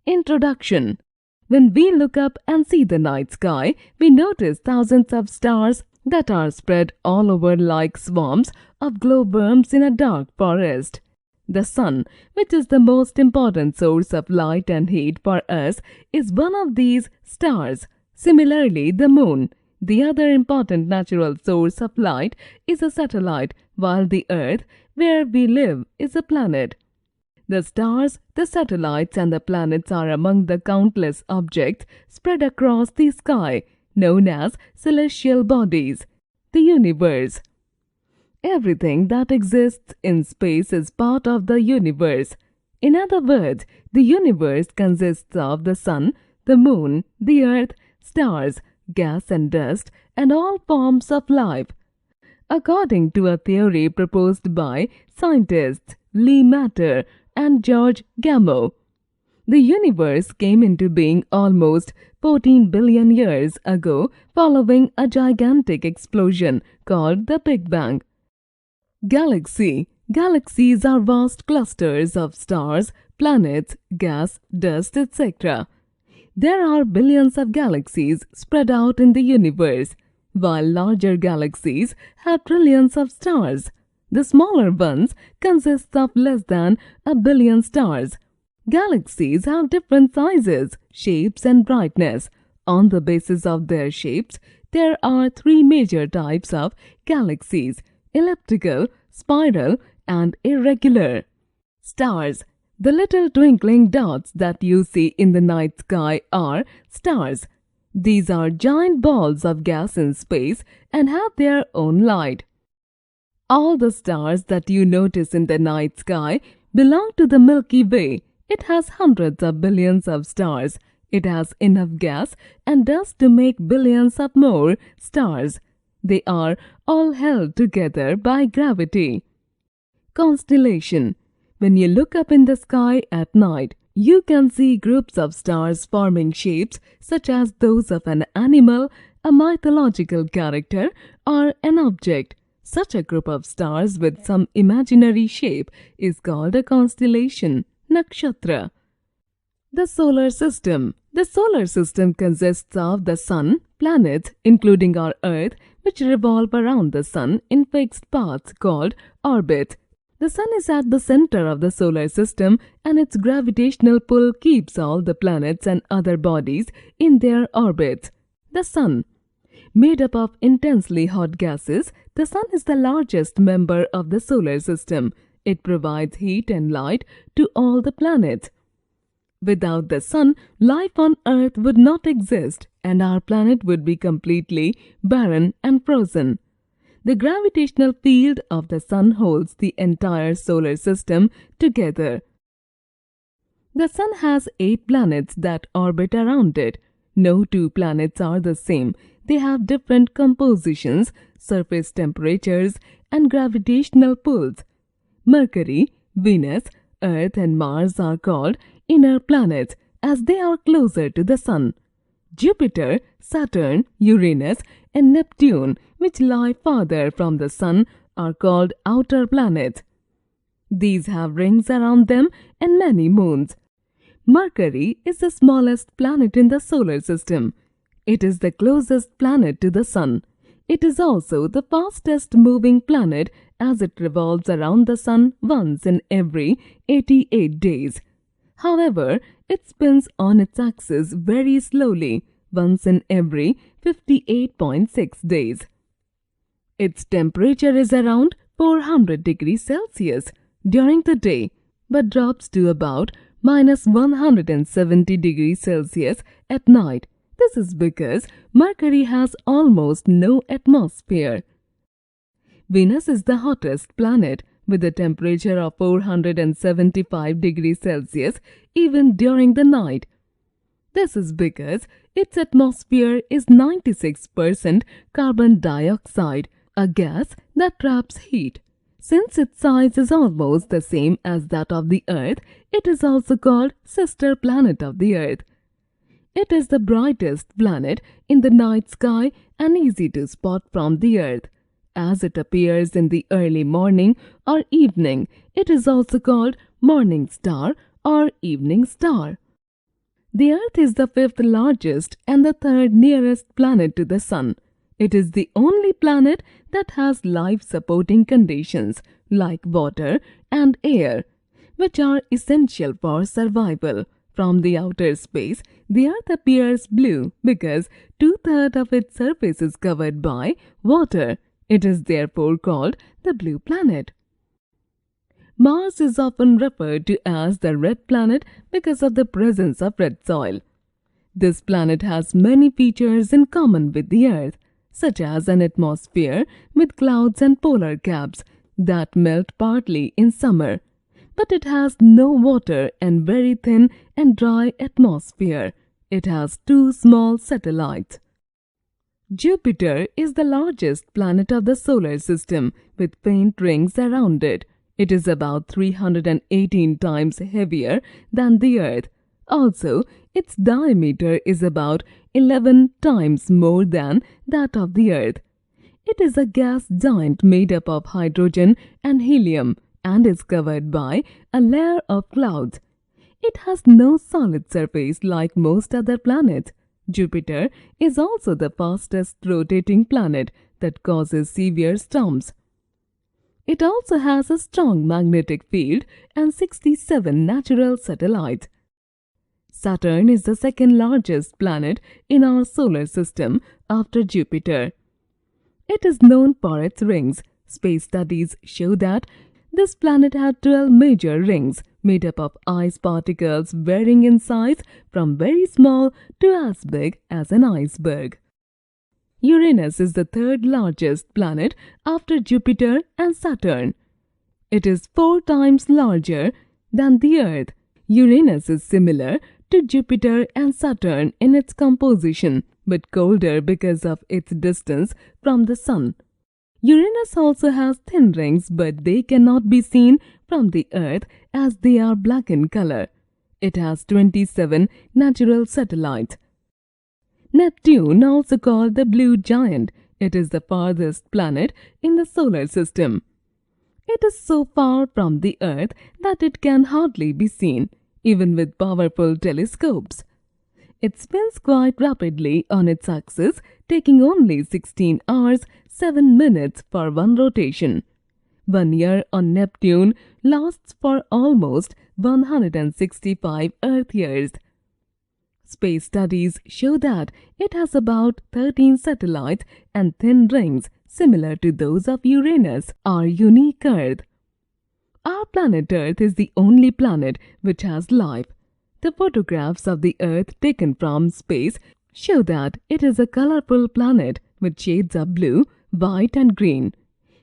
Introduction. When we look up and see the night sky, we notice thousands of stars that are spread all over like swarms of glowworms in a dark forest. The sun, which is the most important source of light and heat for us, is one of these stars. Similarly, the moon, the other important natural source of light, is a satellite, while the earth, where we live, is a planet. The stars, the satellites, and the planets are among the countless objects spread across the sky, known as celestial bodies, the universe. Everything that exists in space is part of the universe. In other words, the universe consists of the sun, the moon, the earth, stars, gas and dust, and all forms of life. According to a theory proposed by scientists Lee Matter and George Gamow, the universe came into being almost 14 billion years ago following a gigantic explosion called the Big Bang. Galaxy. Galaxies are vast clusters of stars, planets, gas, dust, etc. There are billions of galaxies spread out in the universe, while larger galaxies have trillions of stars. The smaller ones consist of less than a billion stars. Galaxies have different sizes, shapes, and brightness. On the basis of their shapes, there are three major types of galaxies: elliptical, spiral, and irregular. Stars. The little twinkling dots that you see in the night sky are stars. These are giant balls of gas in space and have their own light. All the stars that you notice in the night sky belong to the Milky Way. It has hundreds of billions of stars. It has enough gas and dust to make billions of more stars. They are all held together by gravity. Constellation. When you look up in the sky at night, you can see groups of stars forming shapes such as those of an animal, a mythological character, or an object. Such a group of stars with some imaginary shape is called a constellation, nakshatra. The solar system. The solar system consists of the sun, planets, including our Earth, which revolve around the sun in fixed paths called orbits. The sun is at the center of the solar system, and its gravitational pull keeps all the planets and other bodies in their orbits. The sun. Made up of intensely hot gases, the sun is the largest member of the solar system. It provides heat and light to all the planets. Without the sun, life on Earth would not exist, and our planet would be completely barren and frozen. The gravitational field of the sun holds the entire solar system together. The sun has 8 planets that orbit around it. No two planets are the same. They have different compositions, surface temperatures, and gravitational pulls. Mercury, Venus, Earth, and Mars are called inner planets as they are closer to the sun. Jupiter, Saturn, Uranus, and Neptune, which lie farther from the sun, are called outer planets. These have rings around them and many moons. Mercury is the smallest planet in the solar system. It is the closest planet to the sun. It is also the fastest moving planet as it revolves around the sun once in every 88 days. However, it spins on its axis very slowly, once in every 58.6 days. Its temperature is around 400 degrees Celsius during the day, but drops to about minus 170 degrees Celsius at night. This is because Mercury has almost no atmosphere. Venus is the hottest planet with a temperature of 475 degrees Celsius even during the night. This is because its atmosphere is 96% carbon dioxide, a gas that traps heat. Since its size is almost the same as that of the Earth, it is also called sister planet of the Earth. It is the brightest planet in the night sky and easy to spot from the Earth. As it appears in the early morning or evening, it is also called morning star or evening star. The Earth is the fifth largest and the third nearest planet to the Sun. It is the only planet that has life-supporting conditions like water and air, which are essential for survival. From the outer space, the Earth appears blue because two-thirds of its surface is covered by water. It is therefore called the blue planet. Mars is often referred to as the red planet because of the presence of red soil. This planet has many features in common with the Earth, such as an atmosphere with clouds and polar caps that melt partly in summer. But it has no water and very thin and dry atmosphere. It has two small satellites. Jupiter is the largest planet of the solar system with faint rings around it. It is about 318 times heavier than the Earth. Also, its diameter is about 11 times more than that of the Earth. It is a gas giant made up of hydrogen and helium and is covered by a layer of clouds. It has no solid surface like most other planets. Jupiter is also the fastest rotating planet that causes severe storms. It also has a strong magnetic field and 67 natural satellites. Saturn is the second largest planet in our solar system after Jupiter. It is known for its rings. Space studies show that this planet had 12 major rings made up of ice particles varying in size from very small to as big as an iceberg. Uranus is the third largest planet after Jupiter and Saturn. It is 4 times larger than the Earth. Uranus is similar to Jupiter and Saturn in its composition, but colder because of its distance from the Sun. Uranus also has thin rings, but they cannot be seen from the Earth as they are black in color. It has 27 natural satellites. Neptune, also called the blue giant, it is the farthest planet in the solar system. It is so far from the Earth that it can hardly be seen, even with powerful telescopes. It spins quite rapidly on its axis, taking only 16 hours 7 minutes for one rotation. 1 year on Neptune lasts for almost 165 Earth years. Space studies show that it has about 13 satellites and thin rings similar to those of Uranus, our unique Earth. Our planet Earth is the only planet which has life. The photographs of the Earth taken from space show that it is a colorful planet with shades of blue, white and green.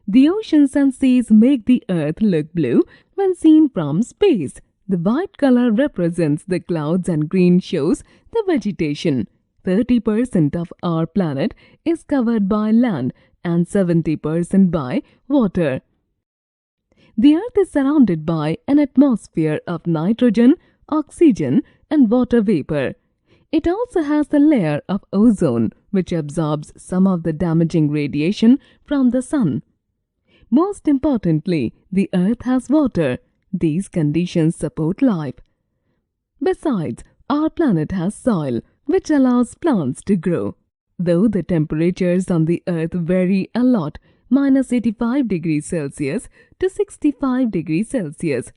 The oceans and seas make the Earth look blue when seen from space. The white color represents the clouds and green shows the vegetation. 30% of our planet is covered by land and 70% by water. The Earth is surrounded by an atmosphere of nitrogen, oxygen and water vapor. It also has a layer of ozone which absorbs some of the damaging radiation from the sun. Most importantly, the Earth has water. These conditions support life. Besides, our planet has soil, which allows plants to grow. Though the temperatures on the Earth vary a lot, -85 degrees Celsius to 65 degrees Celsius,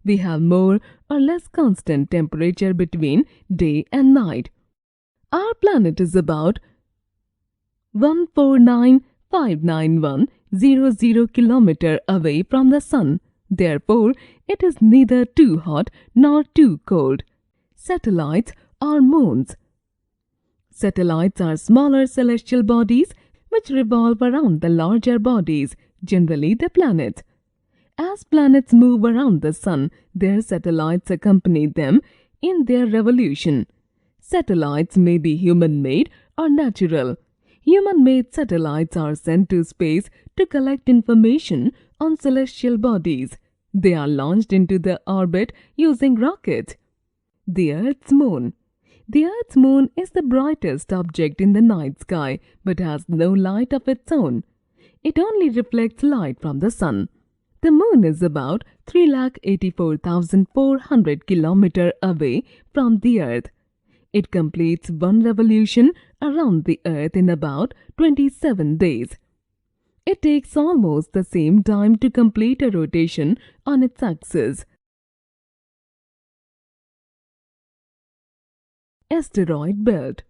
we have more or less constant temperature between day and night. Our planet is about 149,591,00 km away from the Sun. Therefore, it is neither too hot nor too cold. Satellites are moons. Satellites are smaller celestial bodies which revolve around the larger bodies, generally the planets. As planets move around the Sun, their satellites accompany them in their revolution. Satellites may be human-made or natural. Human-made satellites are sent to space to collect information on celestial bodies. They are launched into the orbit using rockets. The Earth's moon. The Earth's moon is the brightest object in the night sky but has no light of its own. It only reflects light from the sun. The moon is about 384,400 km away from the Earth. It completes one revolution around the Earth in about 27 days. It takes almost the same time to complete a rotation on its axis. Asteroid belt.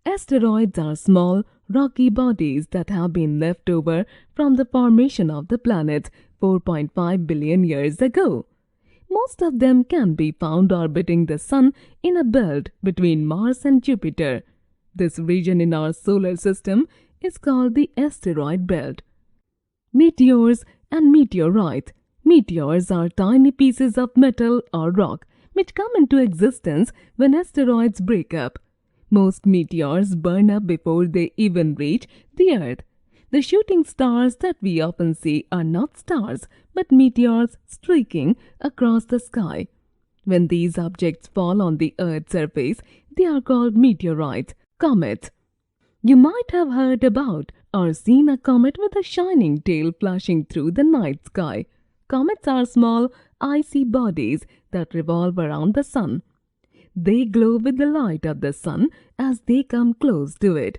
Asteroids are small, rocky bodies that have been left over from the formation of the planets 4.5 billion years ago. Most of them can be found orbiting the Sun in a belt between Mars and Jupiter. This region in our solar system is called the asteroid belt. Meteors and meteorites. Meteors are tiny pieces of metal or rock which come into existence when asteroids break up. Most meteors burn up before they even reach the Earth. The shooting stars that we often see are not stars, but meteors streaking across the sky. When these objects fall on the Earth's surface, they are called meteorites, comets. You might have heard about or seen a comet with a shining tail flashing through the night sky. Comets are small, icy bodies that revolve around the Sun. They glow with the light of the Sun as they come close to it.